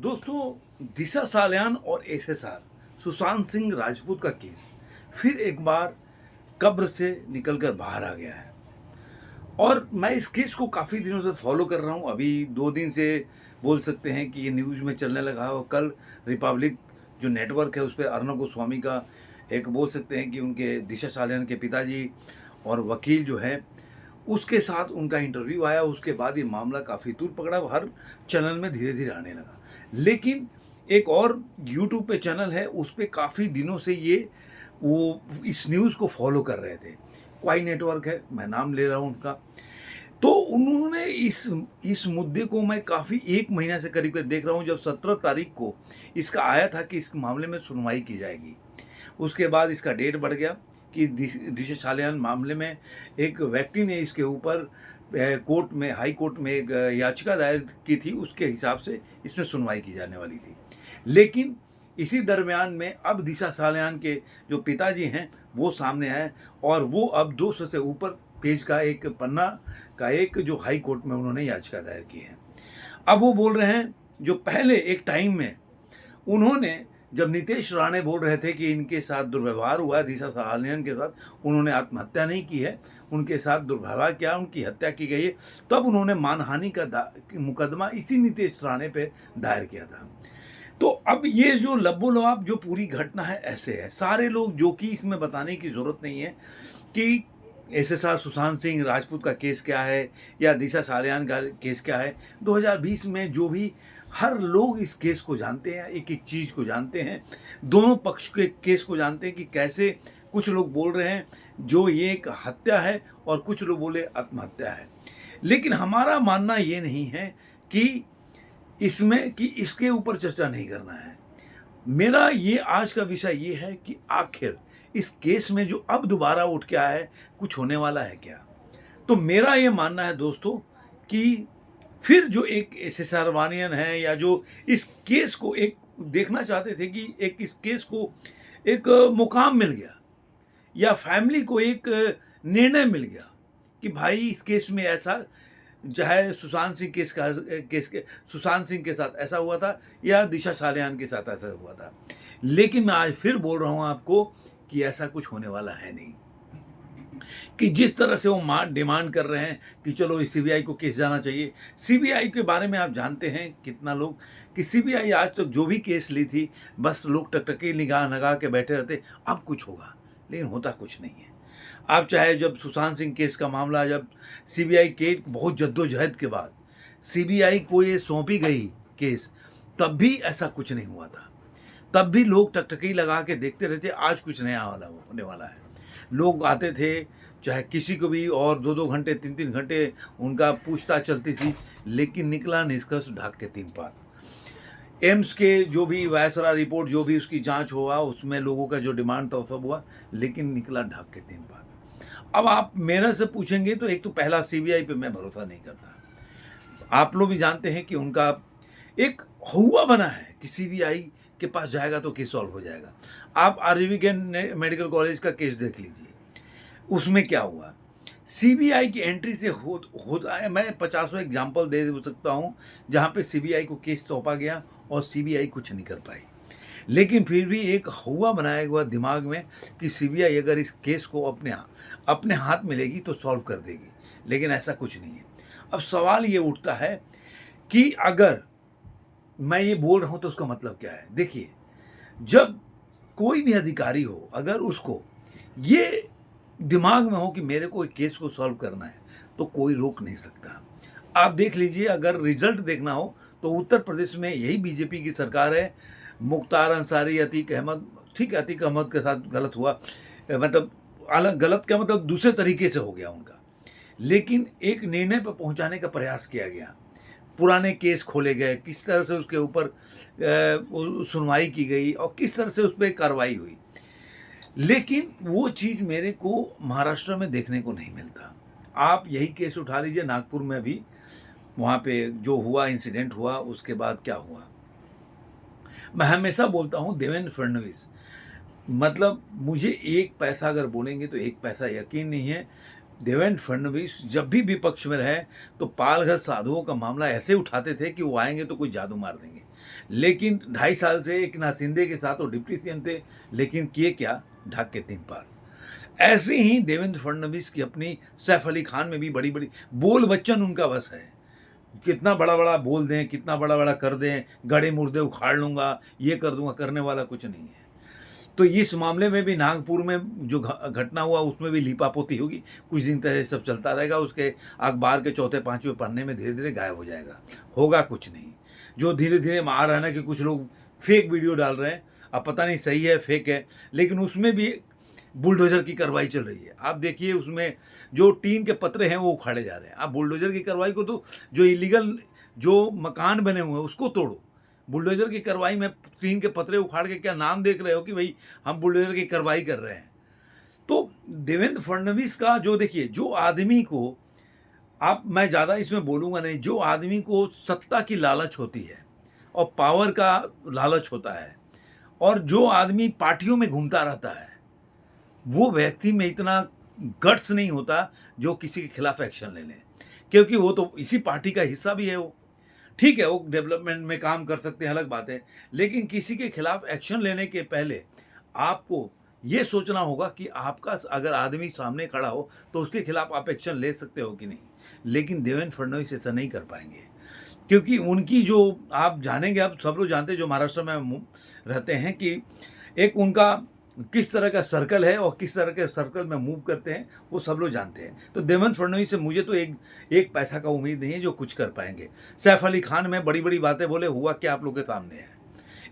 दोस्तों, दिशा सालियान और एसएसआर सुशांत सिंह राजपूत का केस फिर एक बार कब्र से निकलकर बाहर आ गया है। और मैं इस केस को काफ़ी दिनों से फॉलो कर रहा हूँ। अभी 2 दिन से बोल सकते हैं कि ये न्यूज़ में चलने लगा है। और कल रिपब्लिक जो नेटवर्क है उस पर अर्णव गोस्वामी का एक बोल सकते हैं कि उनके दिशा सालियान के पिताजी और वकील जो है उसके साथ उनका इंटरव्यू आया। उसके बाद ये मामला काफ़ी तूल पकड़ा, हर चैनल में धीरे धीरे आने लगा। लेकिन एक और यूट्यूब पे चैनल है, उस पे काफ़ी दिनों से वो इस न्यूज़ को फॉलो कर रहे थे। क्वाई नेटवर्क है, मैं नाम ले रहा हूँ उनका। तो उन्होंने इस मुद्दे को मैं काफ़ी 1 महीना से करीब देख रहा हूँ। जब 17 तारीख को इसका आया था कि इस मामले में सुनवाई की जाएगी, उसके बाद इसका डेट बढ़ गया कि दिशा सालियान मामले में एक व्यक्ति ने इसके ऊपर कोर्ट में, हाई कोर्ट में एक याचिका दायर की थी। उसके हिसाब से इसमें सुनवाई की जाने वाली थी। लेकिन इसी दरमियान में अब दिशा सालियान के जो पिताजी हैं वो सामने आए और वो अब 200 से ऊपर पेज का एक पन्ना का एक जो हाई कोर्ट में उन्होंने याचिका दायर की है। अब वो बोल रहे हैं, जो पहले एक टाइम में उन्होंने, जब नितेश राणे बोल रहे थे कि इनके साथ दुर्व्यवहार हुआ दिशा सालियान के साथ, उन्होंने आत्महत्या नहीं की है, उनके साथ दुर्व्यवहार किया, उनकी हत्या की गई है, तब उन्होंने मानहानि का मुकदमा इसी नितेश राणे पे दायर किया था। तो अब ये जो लबो-लबाब जो पूरी घटना है ऐसे है। सारे लोग, जो कि इसमें बताने की ज़रूरत नहीं है कि एसएसआर सुशांत सिंह राजपूत का केस क्या है या दिशा सालियान का केस क्या है। 2020 में जो भी, हर लोग इस केस को जानते हैं, एक-एक चीज़ को जानते हैं, दोनों पक्ष के केस को जानते हैं कि कैसे कुछ लोग बोल रहे हैं जो ये एक हत्या है और कुछ लोग बोले आत्महत्या है। लेकिन हमारा मानना ये नहीं है कि इसके ऊपर चर्चा नहीं करना है। मेरा ये आज का विषय ये है कि आखिर इस केस में जो अब दोबारा उठ के आया है, कुछ होने वाला है क्या? तो मेरा ये मानना है दोस्तों कि फिर जो एक एसएसआर वानियन है या जो इस केस को एक देखना चाहते थे कि एक इस केस को एक मुकाम मिल गया या फैमिली को एक निर्णय मिल गया कि भाई इस केस में ऐसा, चाहे सुशांत सिंह के साथ ऐसा हुआ था या दिशा सालियान के साथ ऐसा हुआ था। लेकिन मैं आज फिर बोल रहा हूँ आपको कि ऐसा कुछ होने वाला है नहीं। कि जिस तरह से वो डिमांड कर रहे हैं कि चलो सीबीआई को केस जाना चाहिए। सीबीआई के बारे में आप जानते हैं कितना लोग, कि सीबीआई आज तक जो भी केस ली थी, बस लोग टकटकी निगाह लगा के बैठे रहते, अब कुछ होगा, लेकिन होता कुछ नहीं है। आप चाहे जब सुशांत सिंह केस का मामला, जब सीबीआई के बहुत जद्दोजहद के बाद सीबीआई को ये सौंपी गई केस, तब भी ऐसा कुछ नहीं हुआ था। तब भी लोग टकटकी लगा के देखते रहते, आज कुछ नया होने वाला है। लोग आते थे, चाहे किसी को भी, और 2-2 घंटे 3-3 घंटे उनका पूछताछ चलती थी, लेकिन निकला निष्कर्ष ढाक के 3 पात। एम्स के जो भी वायसरा रिपोर्ट, जो भी उसकी जांच हुआ, उसमें लोगों का जो डिमांड था वो सब हुआ, लेकिन निकला ढाक के 3 पात। अब आप मेरे से पूछेंगे तो एक तो पहला, सीबीआई पे मैं भरोसा नहीं करता। आप लोग भी जानते हैं कि उनका एक हुआ बना है कि सीबीआई के पास जाएगा तो केस सॉल्व हो जाएगा। आप आरवीके मेडिकल कॉलेज का केस देख लीजिए, उसमें क्या हुआ। सीबीआई की एंट्री से होता है, मैं 50 एग्जाम्पल दे सकता हूँ जहाँ पे सीबीआई को केस सौंपा गया और सीबीआई कुछ नहीं कर पाई। लेकिन फिर भी एक हुआ बनाया हुआ दिमाग में कि सीबीआई अगर इस केस को अपने हाथ में लेगी तो सॉल्व कर देगी, लेकिन ऐसा कुछ नहीं है। अब सवाल ये उठता है कि अगर मैं ये बोल रहा हूँ तो उसका मतलब क्या है। देखिए, जब कोई भी अधिकारी हो, अगर उसको ये दिमाग में हो कि मेरे को एक केस को सॉल्व करना है, तो कोई रोक नहीं सकता। आप देख लीजिए, अगर रिजल्ट देखना हो तो उत्तर प्रदेश में यही बीजेपी की सरकार है। मुख्तार अंसारी, अतीक अहमद, ठीक है, अतीक अहमद के साथ गलत हुआ, मतलब अलग गलत क्या, मतलब दूसरे तरीके से हो गया उनका, लेकिन एक निर्णय पर पहुंचाने का प्रयास किया गया। पुराने केस खोले गए, किस तरह से उसके ऊपर सुनवाई की गई और किस तरह से उस पर कार्रवाई हुई। लेकिन वो चीज़ मेरे को महाराष्ट्र में देखने को नहीं मिलता। आप यही केस उठा लीजिए, नागपुर में भी वहाँ पे जो हुआ, इंसिडेंट हुआ, उसके बाद क्या हुआ। मैं हमेशा बोलता हूँ, देवेंद्र फडणवीस, मतलब मुझे 1 पैसा अगर बोलेंगे तो 1 पैसा यकीन नहीं है। देवेंद्र फडणवीस जब भी विपक्ष में रहे तो पालघर साधुओं का मामला ऐसे उठाते थे कि वो आएंगे तो कोई जादू मार देंगे। लेकिन 2.5 साल से एक नाथ शिंदे के साथ वो डिप्टी सीएम थे, लेकिन किए क्या, ढाक के 3 पार। ऐसे ही देवेंद्र फडणवीस की अपनी सैफ अली खान में भी बड़ी बड़ी बोल बच्चन उनका बस है, कितना बड़ा बड़ा बोल दें, कितना बड़ा बड़ा कर दें, गड़े मुर्दे उखाड़ लूंगा, ये कर दूंगा, करने वाला कुछ नहीं है। तो इस मामले में भी नागपुर में जो घटना हुआ उसमें भी लीपापोती होगी, कुछ दिन तक ये सब चलता रहेगा, उसके अखबार के चौथे पांचवें पन्ने में धीरे धीरे गायब हो जाएगा, होगा कुछ नहीं। जो धीरे धीरे आ रहा है ना कि कुछ लोग फेक वीडियो डाल रहे हैं, अब पता नहीं सही है फेक है, लेकिन उसमें भी बुलडोजर की कार्रवाई चल रही है। आप देखिए उसमें जो टीन के पतरे हैं वो उखाड़े जा रहे हैं। आप बुलडोजर की कार्रवाई को तो जो इलीगल जो मकान बने हुए हैं उसको तोड़ो, बुलडोजर की कार्रवाई में टीन के पतरे उखाड़ के क्या नाम देख रहे हो कि भाई हम बुलडोजर की कार्रवाई कर रहे हैं। तो देवेंद्र फडणवीस का जो देखिए, जो आदमी को आप, मैं ज़्यादा इसमें बोलूँगा नहीं, जो आदमी को सत्ता की लालच होती है और पावर का लालच होता है, और जो आदमी पार्टियों में घूमता रहता है, वो व्यक्ति में इतना गट्स नहीं होता जो किसी के खिलाफ एक्शन ले लें, क्योंकि वो तो इसी पार्टी का हिस्सा भी है। वो ठीक है, वो डेवलपमेंट में काम कर सकते हैं, अलग बात है, लेकिन किसी के खिलाफ एक्शन लेने के पहले आपको ये सोचना होगा कि आपका अगर आदमी सामने खड़ा हो तो उसके खिलाफ आप एक्शन ले सकते हो कि नहीं। लेकिन देवेंद्र फडणवीस ऐसा नहीं कर पाएंगे, क्योंकि उनकी जो आप जानेंगे, आप सब लोग जानते हैं जो महाराष्ट्र में रहते हैं, कि एक उनका किस तरह का सर्कल है और किस तरह के सर्कल में मूव करते हैं, वो सब लोग जानते हैं। तो देवेंद्र फडणवीस से मुझे तो एक पैसा का उम्मीद नहीं है जो कुछ कर पाएंगे। सैफ अली खान में बड़ी बड़ी बातें बोले, हुआ क्या आप लोग के सामने है।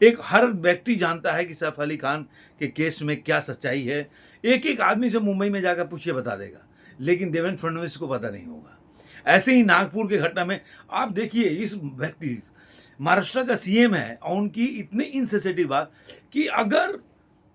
एक हर व्यक्ति जानता है कि सैफ अली खान के केस में क्या सच्चाई है, एक एक आदमी से मुंबई में जाकर पूछिए बता देगा, लेकिन देवेंद्र फडणवीस को पता नहीं होगा। ऐसे ही नागपुर की घटना में आप देखिए, इस व्यक्ति महाराष्ट्र का सीएम है और उनकी इतनी इनसेंसिटिव बात कि अगर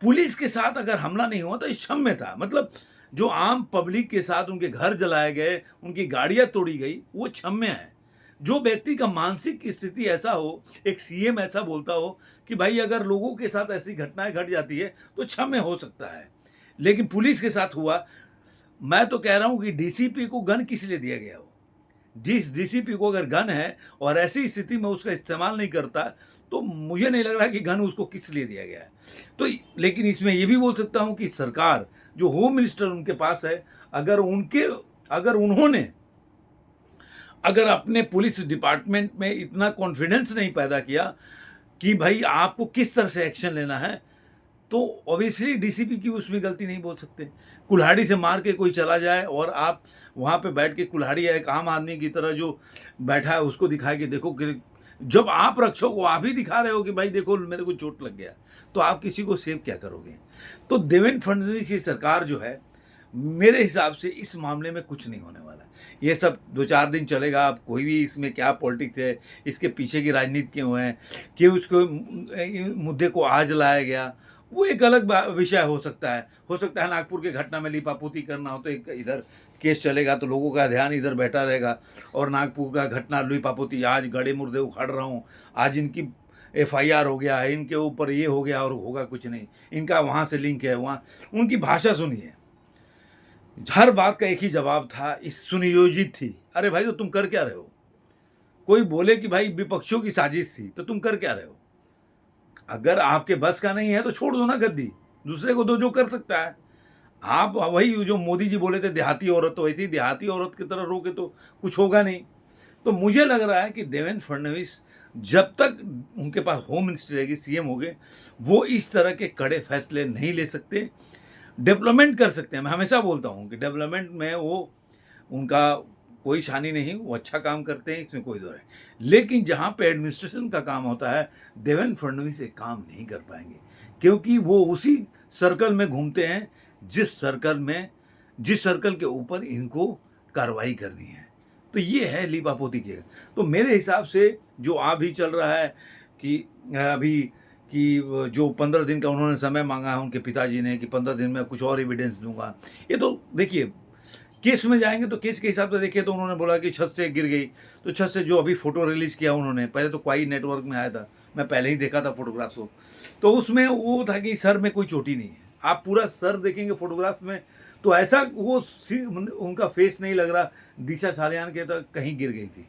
पुलिस के साथ अगर हमला नहीं हुआ तो क्षम्य था। मतलब जो आम पब्लिक के साथ उनके घर जलाए गए, उनकी गाड़ियां तोड़ी गई, वो क्षम्य है। जो व्यक्ति का मानसिक स्थिति ऐसा हो, एक सीएम ऐसा बोलता हो कि भाई अगर लोगों के साथ ऐसी घटनाएं घट जाती है तो क्षम्य हो सकता है, लेकिन पुलिस के साथ हुआ। मैं तो कह रहा हूं कि डीसीपी को गन किस लिए दिया गया हो। डीसीपी को अगर गन है और ऐसी स्थिति में उसका इस्तेमाल नहीं करता, तो मुझे नहीं लग रहा कि गन उसको किस लिए दिया गया है। तो लेकिन इसमें ये भी बोल सकता हूं कि सरकार, जो होम मिनिस्टर उनके पास है, अगर उन्होंने अपने पुलिस डिपार्टमेंट में इतना कॉन्फिडेंस नहीं पैदा किया कि भाई आपको किस तरह से एक्शन लेना है, तो ऑब्वियसली डीसीपी की उसमें गलती नहीं बोल सकते। कुल्हाड़ी से मार के कोई चला जाए और आप वहाँ पे बैठ के कुल्हाड़ी एक आम आदमी की तरह जो बैठा है उसको दिखाए कि देखो, कि जब आप रक्षक हो, आप ही दिखा रहे हो कि भाई देखो मेरे को चोट लग गया, तो आप किसी को सेव क्या करोगे। तो देवेंद्र फडणवीस की सरकार जो है, मेरे हिसाब से इस मामले में कुछ नहीं होने वाला। ये सब 2-4 दिन चलेगा, आप कोई भी इसमें क्या पॉलिटिक्स है, इसके पीछे की राजनीति क्यों है, कि उसको मुद्दे को आज लाया गया, वो एक अलग विषय हो सकता है। नागपुर के घटना में लिपापोती करना हो तो एक इधर केस चलेगा तो लोगों का ध्यान इधर बैठा रहेगा, और नागपुर का घटना लिपापोती, आज गड़े मुर्दे उखाड़ रहा हूँ, आज इनकी एफआईआर हो गया है, इनके ऊपर ये हो गया और होगा कुछ नहीं, इनका वहाँ से लिंक है, वहाँ उनकी भाषा सुनिए, हर बात का एक ही जवाब था, इस सुनियोजित थी। अरे भाई तो तुम कर क्या रहे हो। कोई बोले कि भाई विपक्षियों की साजिश थी, तो तुम कर क्या रहे हो। अगर आपके बस का नहीं है तो छोड़ दो ना गद्दी, दूसरे को दो जो कर सकता है। आप वही जो मोदी जी बोले थे देहाती औरत, तो वैसी देहाती औरत की तरह रोके तो कुछ होगा नहीं। तो मुझे लग रहा है कि देवेंद्र फडणवीस जब तक उनके पास होम मिनिस्टर रहेगी, सीएम हो गए, वो इस तरह के कड़े फैसले नहीं ले सकते। डेवलपमेंट कर सकते हैं, मैं हमेशा बोलता हूँ कि डेवलपमेंट में वो उनका कोई शानी नहीं, वो अच्छा काम करते हैं, इसमें कोई दो है। लेकिन जहाँ पे एडमिनिस्ट्रेशन का काम होता है, देवेंद्र फडणवीस एक काम नहीं कर पाएंगे, क्योंकि वो उसी सर्कल में घूमते हैं जिस सर्कल के ऊपर इनको कार्रवाई करनी है। तो ये है लीपापोती के। तो मेरे हिसाब से जो अभी चल रहा है कि अभी कि जो 15 दिन का उन्होंने समय मांगा है उनके पिताजी ने, कि 15 दिन में कुछ और एविडेंस दूंगा, ये तो देखिए केस में जाएंगे तो केस के हिसाब से देखिए, तो उन्होंने बोला कि छत से गिर गई, तो छत से जो अभी फोटो रिलीज किया उन्होंने, पहले तो क्वाई नेटवर्क में आया था, मैं पहले ही देखा था फोटोग्राफ्स को, तो उसमें वो था कि सर में कोई चोटी नहीं है। आप पूरा सर देखेंगे फोटोग्राफ में तो ऐसा वो उनका फेस नहीं लग रहा दिशा सालियान के, तो कहीं गिर गई थी।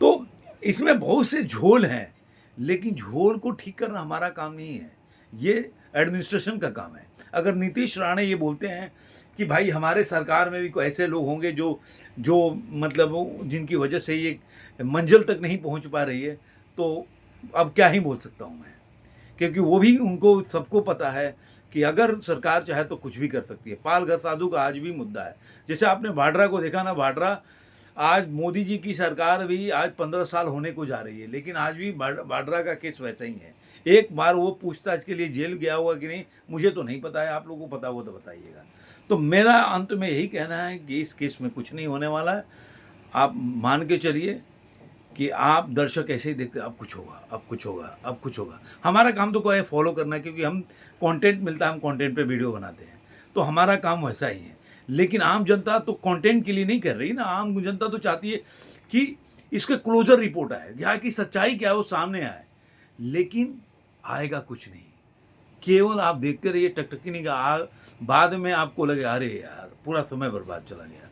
तो इसमें बहुत से झोल हैं, लेकिन झोल को ठीक करना हमारा काम नहीं है, ये एडमिनिस्ट्रेशन का काम है। अगर नीतीश राणे ये बोलते हैं कि भाई हमारे सरकार में भी कोई ऐसे लोग होंगे जो जो मतलब जिनकी वजह से ये मंजिल तक नहीं पहुंच पा रही है, तो अब क्या ही बोल सकता हूं मैं, क्योंकि वो भी उनको सबको पता है कि अगर सरकार चाहे तो कुछ भी कर सकती है। पालघर साधु का आज भी मुद्दा है। जैसे आपने वाड्रा को देखा ना, वाड्रा आज मोदी जी की सरकार भी आज 15 साल होने को जा रही है, लेकिन आज भी वाड्रा का केस वैसा ही है। एक बार वो पूछताछ के लिए जेल गया हुआ कि नहीं मुझे तो नहीं पता है, आप लोगों को पता हो तो बताइएगा। तो मेरा अंत में यही कहना है कि इस केस में कुछ नहीं होने वाला है। आप मान के चलिए कि आप दर्शक ऐसे ही देखते अब कुछ होगा, अब कुछ होगा, अब कुछ होगा। हमारा काम तो क्या है, फॉलो करना है, क्योंकि हम कंटेंट मिलता है, हम कंटेंट पे वीडियो बनाते हैं, तो हमारा काम वैसा ही है। लेकिन आम जनता तो कंटेंट के लिए नहीं कर रही ना, आम जनता तो चाहती है कि इसके क्लोजर रिपोर्ट आए, यहाँ की सच्चाई क्या है वो सामने आए, लेकिन आएगा कुछ नहीं। केवल आप देखते रहिए टकटकी का, बाद में आपको लगे अरे यार पूरा समय बर्बाद चला गया।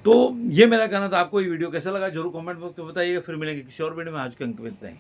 तो ये मेरा कहना था। आपको ये वीडियो कैसा लगा जरूर कमेंट बॉक्स में बताइएगा। फिर मिलेंगे किसी और वीडियो में। आज के अंक में इतना ही।